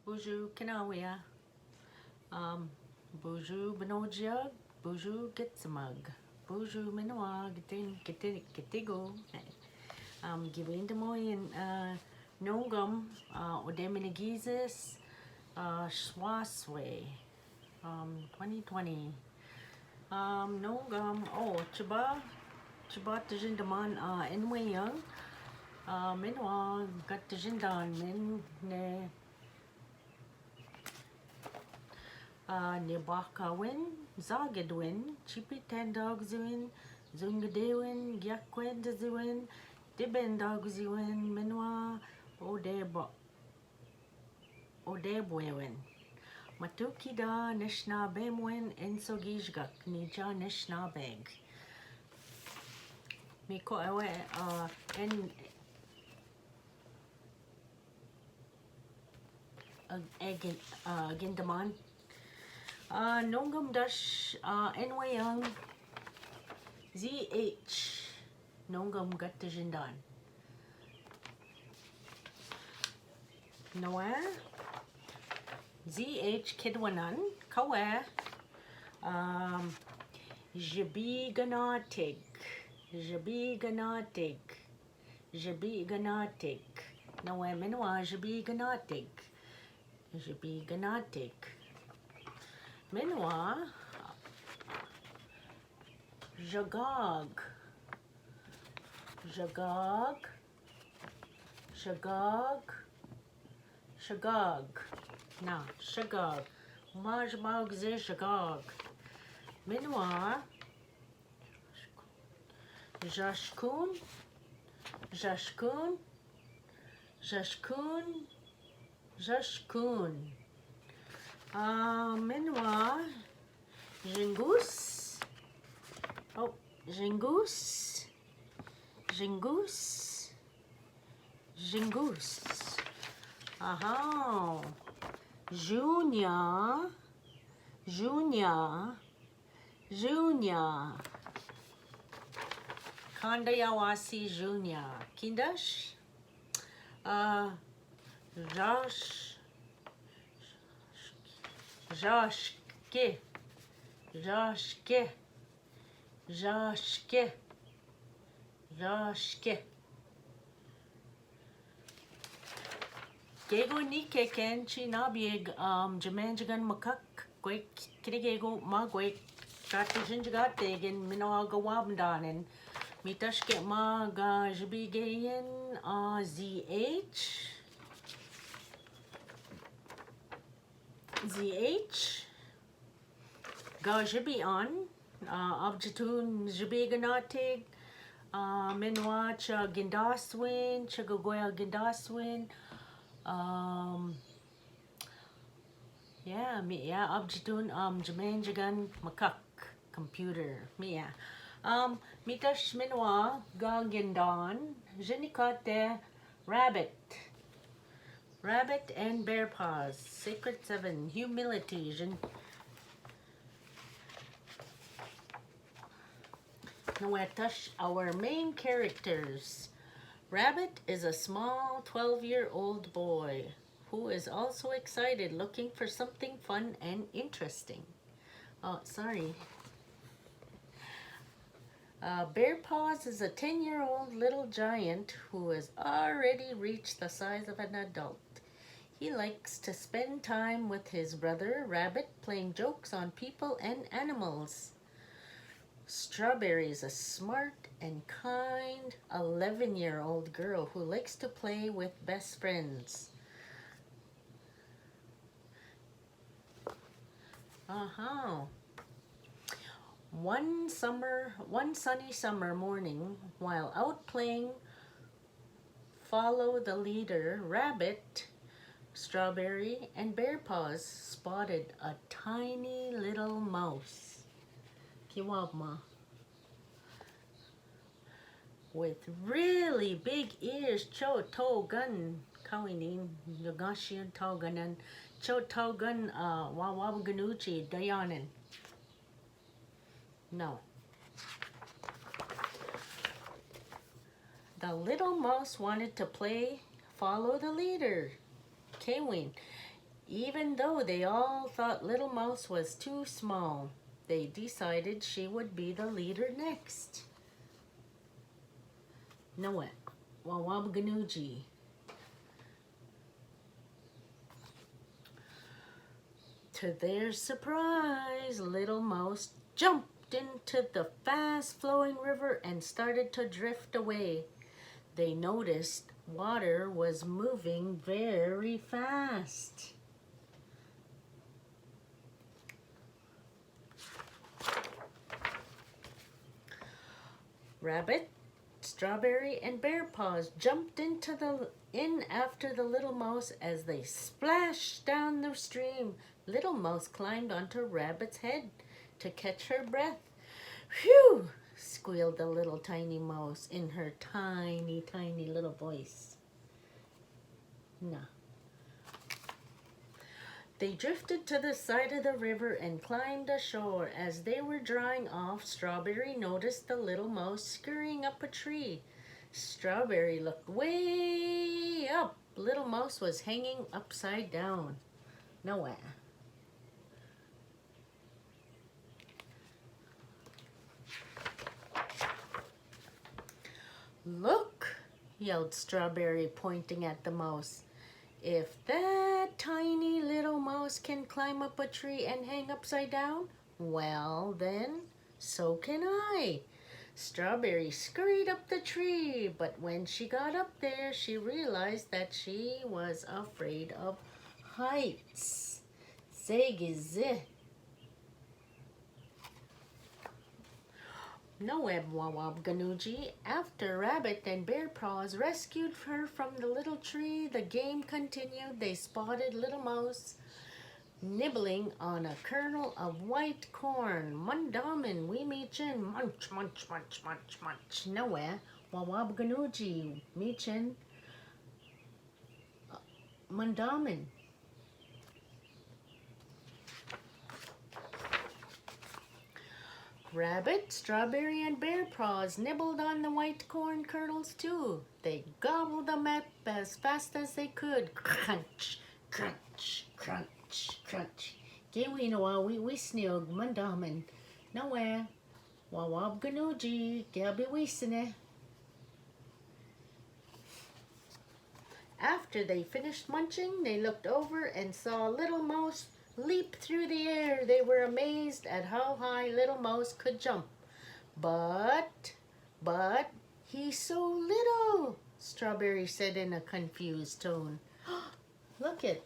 Buju Kanawia. Buju Benojia. Buju Gitsamug. Buju Minoa Gitigo. Giving the Moyen Nongum Odeminigizis Schwaswe 2020. Nongum Chiba Tajindaman Enway Young. Minoa got Tajindan Min ne Nibakawin, Zagedwin, Chippy Tendogzuin, Zungadewin, Gyakwendzuin, Dibendogzuin, Minwa, Odebwewin. Matukida Nishnabemowin, Ensogijgak, Nija Nishnabeg. Miko Ewe, en Gindaman. Nongum dash Enwayang ZH Nongum Gatajindan. Noah ZH Kidwanan Kawe Jabi Ganatig Jabi Ganatig Jabi Ganatig Noah Minwa Jabi Ganatig Jabi Ganatig Minwa Jagog Jagog Shagog Shagog Na Shagog Majmog ze Shagog Minwa Jashkun Jashkun Jashkun Jashkun Minwa Jingus. Oh, Jingus. Jingus. Jingus. Aha. Junior. Junior. Junior. Kandayawasi Junior. Kindash. Josh. Joshke. Joshke. Joshke. Joshke. Gego Nike Ken Chinabieg Jamanjagan Makak Quake Kirigego Magwake Katijinjagat Degen Minoga Wabdanen Mitashke Maga Jibigayan ZH ZH Gajibian Abjatun Jibiganatig Minwacha Gindaswin Chagagoya Gindaswin Abjatun Jamanjagan Makak Computer Mitash Minwa Gagindan Jinikate Rabbit Rabbit and Bear Paws, Sacred 7, Humility. Nuetash, our main characters. Rabbit is a small 12-year-old boy who is also excited looking for something fun and interesting. Oh, sorry. Bear Paws is a 10-year-old little giant who has already reached the size of an adult. He likes to spend time with his brother Rabbit, playing jokes on people and animals. Strawberry is a smart and kind 11-year-old girl who likes to play with best friends. One sunny summer morning, while out playing follow the leader, Rabbit, Strawberry, and Bear Paws spotted a tiny little mouse. Kiwabma. With really big ears, Cho Togan, Kawinin, Yogashian Toganan, Cho Togan, Wawabaganuchi, Dayanan. No. The little mouse wanted to play follow the leader, Kewin, Even though they all thought Little Mouse was too small, they decided she would be the leader next. Noah, Wawabganuji. To their surprise, Little Mouse jumped into the fast-flowing river and started to drift away. They noticed water was moving very fast. Rabbit, Strawberry, and Bear Paws jumped in after the Little Mouse as they splashed down the stream. Little Mouse climbed onto Rabbit's head to catch her breath. Phew! Squealed the little tiny mouse in her tiny, tiny little voice. No. They drifted to the side of the river and climbed ashore. As they were drying off, Strawberry noticed the little mouse scurrying up a tree. Strawberry looked way up. Little Mouse was hanging upside down. Nowhere. Look, yelled Strawberry, pointing at the mouse. If that tiny little mouse can climb up a tree and hang upside down, well then, so can I. Strawberry scurried up the tree, but when she got up there, she realized that she was afraid of heights. Zegize. Noeb Wawab Ganuji. After Rabbit and Bear Paws rescued her from the little tree, the game continued. They spotted Little Mouse nibbling on a kernel of white corn. Mundamin, we meechin, munch, munch, munch, munch, munch. Nowhere, Wawab Ganuji, meechin, mundamin. Rabbit, Strawberry, and Bear Paws nibbled on the white corn kernels too. They gobbled them up as fast as they could. Crunch, crunch, crunch, crunch. Giwinawa, we snog, mundamin. Nowhere. Wawab Ganuji, Gabi Wisine. After they finished munching, they looked over and saw Little Mouse leap through the air. They were amazed at how high Little Mouse could jump. But, he's so little, Strawberry said in a confused tone. Look it.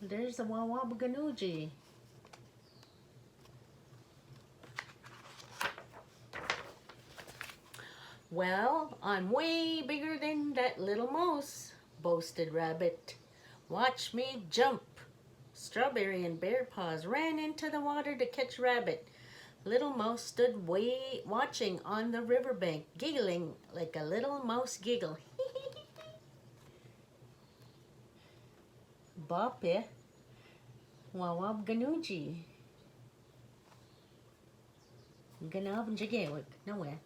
There's the Wawab Ganuji. Well, I'm way bigger than that little mouse, boasted Rabbit. Watch me jump. Strawberry and Bear Paws ran into the water to catch Rabbit. Little Mouse stood watching on the riverbank, giggling like a little mouse giggle. Bape, Wawab Ganuji. Ganab Jagewik, nowhere.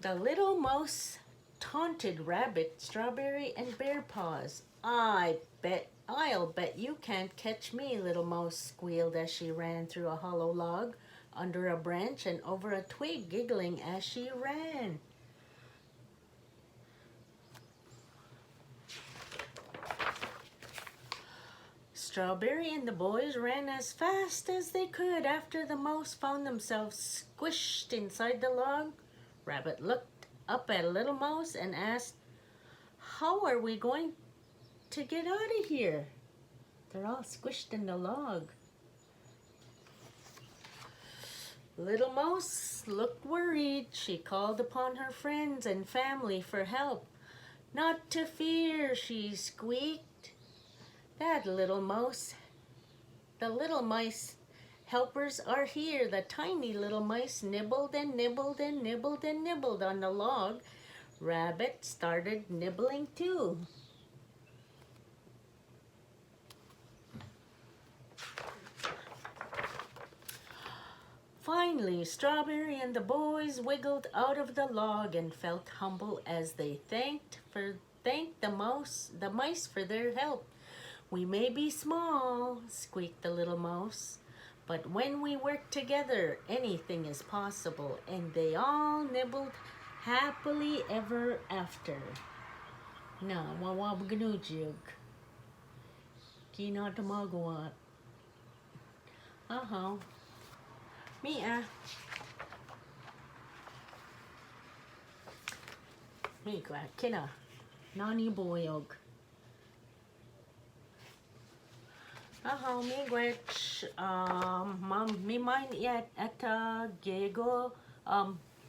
The little mouse taunted Rabbit, Strawberry, and Bear Paws. I'll bet you can't catch me, Little Mouse squealed as she ran through a hollow log, under a branch, and over a twig, giggling as she ran. Strawberry and the boys ran as fast as they could. After the mouse found themselves squished inside the log, Rabbit looked up at Little Mouse and asked, "How are we going to get out of here? They're all squished in the log." Little Mouse looked worried. She called upon her friends and family for help. "Not to fear," she squeaked. The little mice helpers are here." The tiny little mice nibbled and nibbled and nibbled and nibbled on the log. Rabbit started nibbling too. Finally, Strawberry and the boys wiggled out of the log and felt humble as they thanked the mice for their help. "We may be small," squeaked the little mouse, "but when we work together, anything is possible." And they all nibbled happily ever after. Na wawab gnujig. Kina tamagawa. Aha. Mia. Mika. Kina. Nani boyog. Aha. Miigwech. Me mind yet at Gego.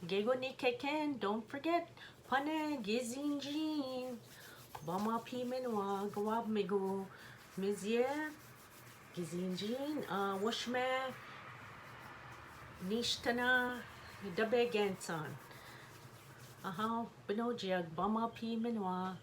Gego ni keken. Don't forget. Pane gizinjin. Bama pimenwa. Gawab migo. Mizier. Gizinjin. Washme. Nishtana dabe gensan. Aha, binojiag bama pi minwa.